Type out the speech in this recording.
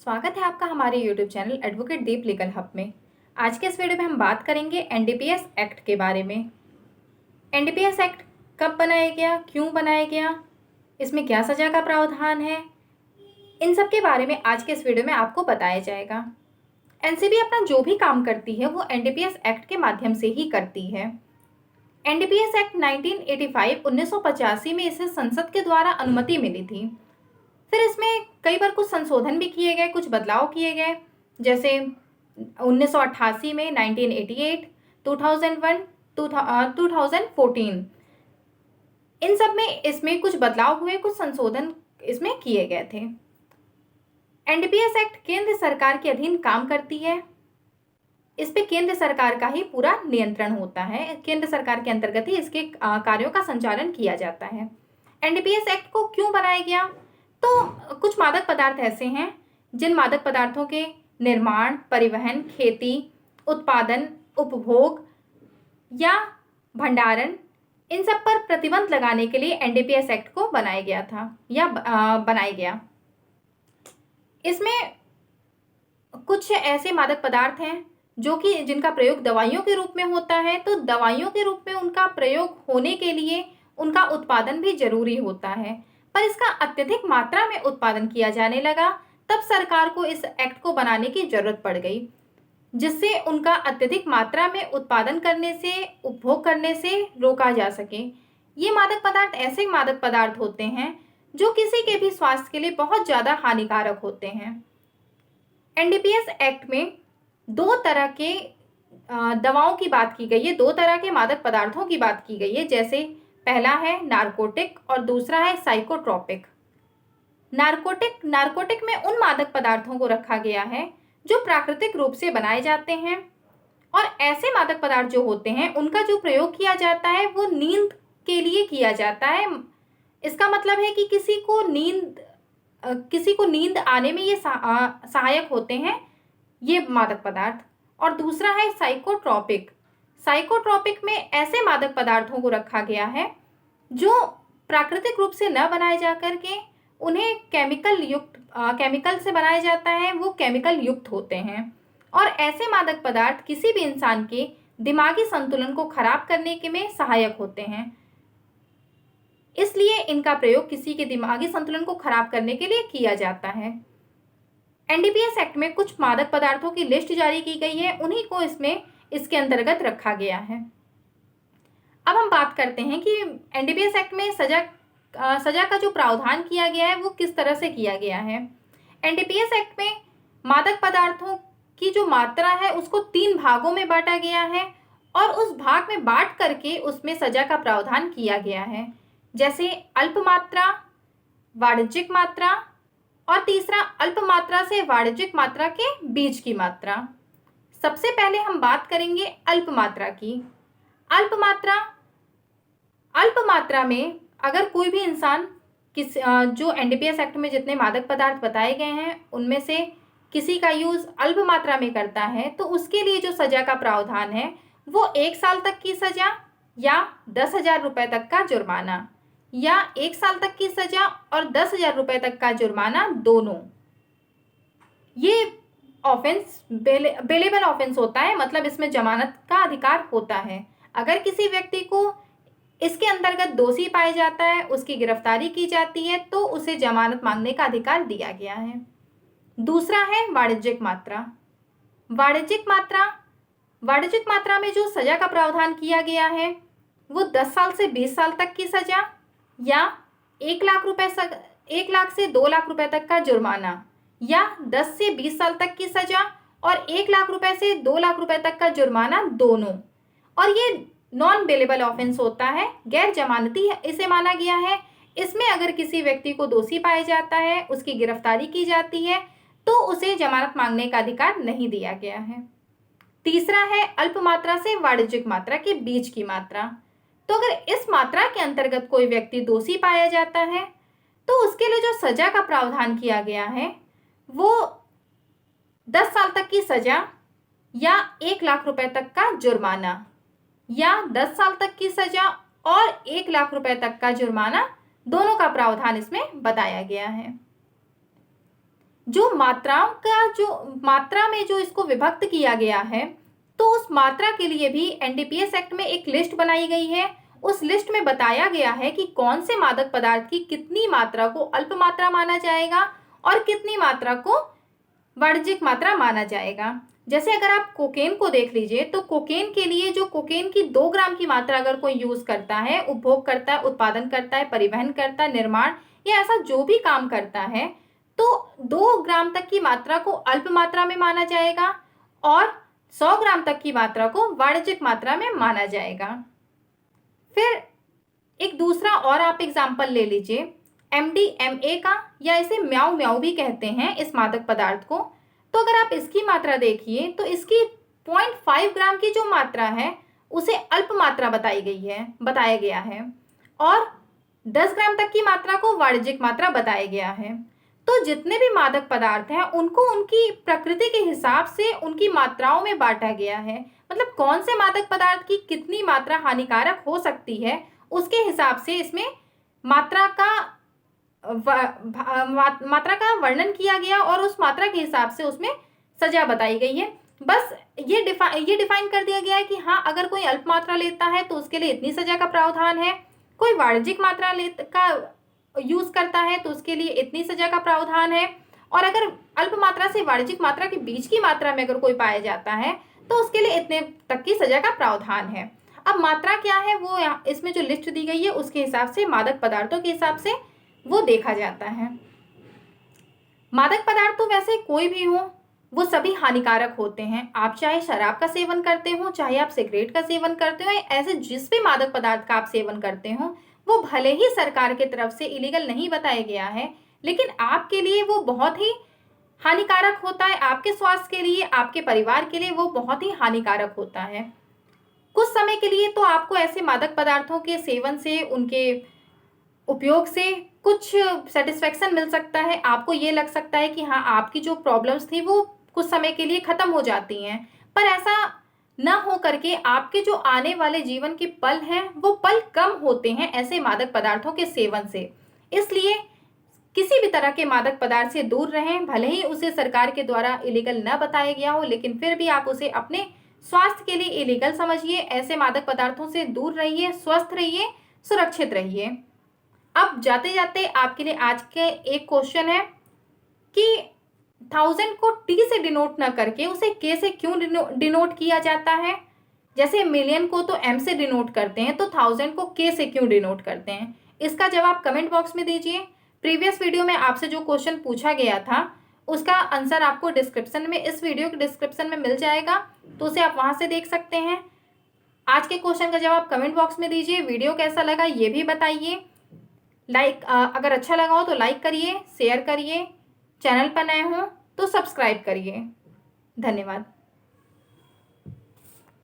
स्वागत है आपका हमारे YouTube चैनल एडवोकेट दीप लीगल हब में। आज के इस वीडियो में हम बात करेंगे एनडीपीएस एक्ट के बारे में। एनडीपीएस एक्ट कब बनाया गया, क्यों बनाया गया, इसमें क्या सज़ा का प्रावधान है, इन सब के बारे में आज के इस वीडियो में आपको बताया जाएगा। एनसीबी अपना जो भी काम करती है वो एनडीपीएस एक्ट के माध्यम से ही करती है। एनडीपीएस एक्ट 1985 में इसे संसद के द्वारा अनुमति मिली थी। फिर इसमें कई बार कुछ संशोधन भी किए गए, कुछ बदलाव किए गए, जैसे 1988 में, 1988, 2001, 2014, इन सब में इसमें कुछ बदलाव हुए, कुछ संशोधन इसमें किए गए थे। एनडीपीएस एक्ट केंद्र सरकार के अधीन काम करती है। इस पे केंद्र सरकार का ही पूरा नियंत्रण होता है। केंद्र सरकार के अंतर्गत ही इसके कार्यों का संचालन किया जाता है। एनडीपीएस एक्ट को क्यों बनाया गया? तो कुछ मादक पदार्थ ऐसे हैं जिन मादक पदार्थों के निर्माण, परिवहन, खेती, उत्पादन, उपभोग या भंडारण, इन सब पर प्रतिबंध लगाने के लिए एनडीपीएस एक्ट को बनाया गया था या बनाया गया। इसमें कुछ ऐसे मादक पदार्थ हैं जो कि जिनका प्रयोग दवाइयों के रूप में होता है, तो दवाइयों के रूप में उनका प्रयोग होने के लिए उनका उत्पादन भी जरूरी होता है, पर इसका अत्यधिक मात्रा में उत्पादन किया जाने लगा, तब सरकार को इस एक्ट को बनाने की जरूरत पड़ गई, जिससे उनका अत्यधिक मात्रा में उत्पादन करने से, उपभोग करने से रोका जा सके। ये मादक पदार्थ ऐसे मादक पदार्थ होते हैं जो किसी के भी स्वास्थ्य के लिए बहुत ज़्यादा हानिकारक होते हैं। एनडीपीएस एक्ट में दो तरह के दवाओं की बात की गई है, दो तरह के मादक पदार्थों की बात की गई है। जैसे पहला है नारकोटिक और दूसरा है साइकोट्रोपिक। नारकोटिक में उन मादक पदार्थों को रखा गया है जो प्राकृतिक रूप से बनाए जाते हैं, और ऐसे मादक पदार्थ जो होते हैं उनका जो प्रयोग किया जाता है वो नींद के लिए किया जाता है। इसका मतलब है कि किसी को नींद आने में ये सहायक होते हैं ये मादक पदार्थ। और दूसरा है साइकोट्रोपिक। साइकोट्रोपिक में ऐसे मादक पदार्थों को रखा गया है जो प्राकृतिक रूप से न बनाए जा करके उन्हें केमिकल से बनाया जाता है, वो केमिकल युक्त होते हैं, और ऐसे मादक पदार्थ किसी भी इंसान के दिमागी संतुलन को खराब करने के में सहायक होते हैं। इसलिए इनका प्रयोग किसी के दिमागी संतुलन को खराब करने के लिए किया जाता है। एनडीपीएस एक्ट में कुछ मादक पदार्थों की लिस्ट जारी की गई है, उन्हीं को इसके अंतर्गत रखा गया है। अब हम बात करते हैं कि एनडीपीएस एक्ट में सजा का जो प्रावधान किया गया है वो किस तरह से किया गया है। एनडीपीएस एक्ट में मादक पदार्थों की जो मात्रा है उसको 3 भागों में बांटा गया है, और उस भाग में बांट करके उसमें सजा का प्रावधान किया गया है। जैसे अल्प मात्रा, वाणिज्यिक मात्रा, और तीसरा अल्प मात्रा से वाणिज्यिक मात्रा के बीच की मात्रा। सबसे पहले हम बात करेंगे अल्प मात्रा की। अल्प मात्रा में अगर कोई भी इंसान जो एनडीपीएस एक्ट में जितने मादक पदार्थ बताए गए हैं उनमें से किसी का यूज अल्प मात्रा में करता है, तो उसके लिए जो सजा का प्रावधान है वो 1 साल तक की सजा या 10,000 रुपये तक का जुर्माना, या 1 साल तक की सजा और 10,000 रुपये तक का जुर्माना, दोनों। ये ऑफेंस बेलेबल ऑफेंस होता है, मतलब इसमें जमानत का अधिकार होता है। अगर किसी व्यक्ति को इसके अंतर्गत दोषी पाया जाता है, उसकी गिरफ्तारी की जाती है, तो उसे जमानत मांगने का अधिकार दिया गया है। दूसरा है वाणिज्यिक मात्रा। वाणिज्यिक मात्रा में जो सजा का प्रावधान किया गया है वो 10 साल से 20 साल तक की सजा, या 1 लाख से 2 लाख रुपए तक का जुर्माना, या 10 से 20 साल तक की सजा और 1 लाख रुपए से 2 लाख रुपए तक का जुर्माना, दोनों। और ये नॉन बेलेबल ऑफेंस होता है, गैर जमानती इसे माना गया है। इसमें अगर किसी व्यक्ति को दोषी पाया जाता है, उसकी गिरफ्तारी की जाती है, तो उसे जमानत मांगने का अधिकार नहीं दिया गया है। तीसरा है अल्प मात्रा से वाणिज्यिक मात्रा के बीच की मात्रा। तो अगर इस मात्रा के अंतर्गत कोई व्यक्ति दोषी पाया जाता है तो उसके लिए जो सजा का प्रावधान किया गया है वो 10 साल तक की सजा या 1 लाख रुपए तक का जुर्माना, या 10 साल तक की सजा और 1 लाख रुपए तक का जुर्माना, दोनों का प्रावधान इसमें बताया गया है। जो मात्रा में जो इसको विभक्त किया गया है, तो उस मात्रा के लिए भी एनडीपीएस एक्ट में एक लिस्ट बनाई गई है। उस लिस्ट में बताया गया है कि कौन से मादक पदार्थ की कितनी मात्रा को अल्प मात्रा माना जाएगा और कितनी मात्रा को वाणिज्यिक मात्रा माना जाएगा। जैसे अगर आप कोकेन को देख लीजिए, तो कोकेन के लिए जो कोकेन की 2 ग्राम की मात्रा अगर कोई यूज करता है, उपभोग करता है, उत्पादन करता है, परिवहन करता है, निर्माण या ऐसा जो भी काम करता है, तो 2 ग्राम तक की मात्रा को अल्प मात्रा में माना जाएगा और 100 ग्राम तक की मात्रा को वाणिज्यिक मात्रा में माना जाएगा। फिर एक दूसरा और आप एग्जाम्पल ले लीजिए एमडीएमए का, या इसे म्याऊ म्याऊ भी कहते हैं इस मादक पदार्थ को। तो अगर आप इसकी मात्रा देखिए, तो इसकी 0.5 ग्राम की जो मात्रा है उसे अल्प मात्रा बताया गया है और 10 ग्राम तक की मात्रा को वाणिज्यिक मात्रा बताया गया है। तो जितने भी मादक पदार्थ हैं उनको उनकी प्रकृति के हिसाब से उनकी मात्राओं में बांटा गया है। मतलब कौन से मादक पदार्थ की कितनी मात्रा हानिकारक हो सकती है, उसके हिसाब से इसमें मात्रा का वर्णन किया गया और उस मात्रा के हिसाब से उसमें सजा बताई गई है। बस ये डिफाइन कर दिया गया है कि हाँ, अगर कोई अल्प मात्रा लेता है तो उसके लिए इतनी सजा का प्रावधान है, कोई वाणिज्यिक मात्रा का यूज करता है तो उसके लिए इतनी सजा का प्रावधान है, और अगर अल्प मात्रा से वाणिज्यिक मात्रा के बीच की मात्रा में अगर कोई पाया जाता है तो उसके लिए इतने तक की सजा का प्रावधान है। अब मात्रा क्या है वो इसमें जो लिस्ट दी गई है उसके हिसाब से, मादक पदार्थों के हिसाब से वो देखा जाता है। मादक पदार्थ तो वैसे कोई भी हो, वो सभी हानिकारक होते हैं। आप चाहे शराब का सेवन करते हो, चाहे आप सिगरेट का सेवन करते हो, ऐसे जिस भी मादक पदार्थ का आप सेवन करते हो, वो भले ही सरकार की तरफ से इलीगल नहीं बताया गया है, लेकिन आपके लिए वो बहुत ही हानिकारक होता है। आपके स्वास्थ्य के लिए, आपके परिवार के लिए वो बहुत ही हानिकारक होता है। कुछ समय के लिए तो आपको ऐसे मादक पदार्थों के सेवन से, उनके उपयोग से कुछ सेटिस्फेक्शन मिल सकता है। आपको ये लग सकता है कि हाँ, आपकी जो प्रॉब्लम्स थी वो कुछ समय के लिए खत्म हो जाती हैं, पर ऐसा न हो करके आपके जो आने वाले जीवन के पल हैं वो पल कम होते हैं ऐसे मादक पदार्थों के सेवन से। इसलिए किसी भी तरह के मादक पदार्थ से दूर रहें। भले ही उसे सरकार के द्वारा इलीगल न बताया गया हो, लेकिन फिर भी आप उसे अपने स्वास्थ्य के लिए इलीगल समझिए। ऐसे मादक पदार्थों से दूर रहिए, स्वस्थ रहिए, सुरक्षित रहिए। अब जाते जाते आपके लिए आज के एक क्वेश्चन है कि 1000 को टी से डिनोट ना करके उसे के से क्यों डिनोट किया जाता है। जैसे मिलियन को तो एम से डिनोट करते हैं, तो 1000 को के से क्यों डिनोट करते हैं? इसका जवाब कमेंट बॉक्स में दीजिए। प्रीवियस वीडियो में आपसे जो क्वेश्चन पूछा गया था उसका आंसर आपको डिस्क्रिप्शन में, इस वीडियो के डिस्क्रिप्शन में मिल जाएगा, तो उसे आप वहां से देख सकते हैं। आज के क्वेश्चन का जवाब कमेंट बॉक्स में दीजिए। वीडियो कैसा लगा ये भी बताइए। अगर अच्छा लगा हो तो लाइक करिए, शेयर करिए, चैनल पर नए हो तो सब्सक्राइब करिए। धन्यवाद।